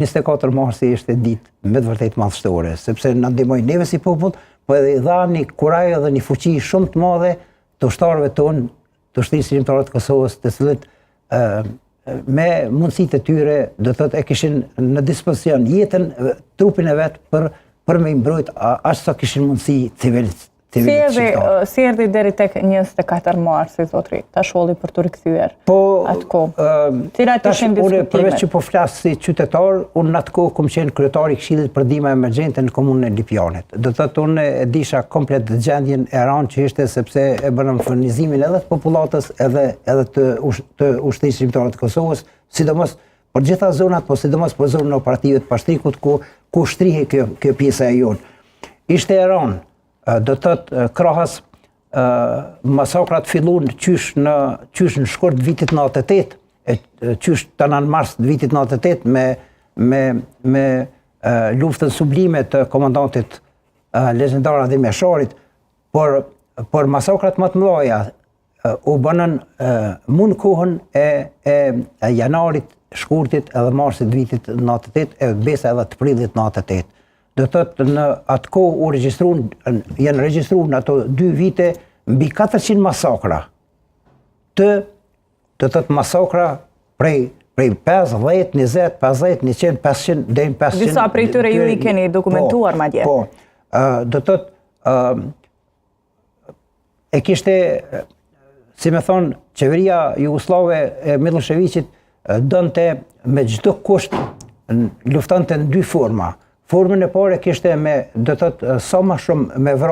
24 marsi ishte ditë me të vërtet madhështore, sepse na ndihmoi neve si popull, po edhe i dha një kuraj dhe një fuqi shumë të madhe të ushtarëve tonë, të ushtrisë shqiptare të Kosovës, të cilët me mundësitë e tyre, do thotë e kishin në dispozicion jetën, trupin e vet për me mbrojt as sa kishin mundësi civilit. Si erdhi deri tek 24 marsi, zotri, ta sholli për të rikthyer atë kohë? Cilat ishin diskutimet? Përveç që po flas si qytetar, unë në atë kohë kom qenë kryetari i Këshillit për ndihmë emergjente në komunën e Lipjanit. Do thotë unë e disha komplet gjendjen e rëndë që ishte, sepse e bënëm furnizimin edhe të popullatës edhe të ushtrisë shqiptare të Kosovës, sidomos për gjitha zonat, po sidomos për zonën operative të Pashtrikut ku shtrihej kjo pjesa e jonë. Ishte e rëndë. Do të thotë krahas masakrat filluan qysh në shkurt vitit 98, qysh tanan mars vitit 98 me luftën sublime të komandantit legjendar Adem Jasharit, por masakrat më të mëdha u bënën mund kohën e janarit, shkurtit edhe marsit vitit 98 e besa edhe të prillit 98. Do të thotë në atë kohë janë regjistruar në ato 2 vite mbi 400 masakra. Do të thotë masakra prej 50, 20, 50, 100, 500 deri në 500. Disa prej tyre ju i keni dokumentuar madje. Po. Do të thotë e kishte, si më thon, qeveria jugoslave e Miloševićit donte me çdo kusht luftante në 2 forma. Formën e parë kishte do të thotë sa më shumë me vrarë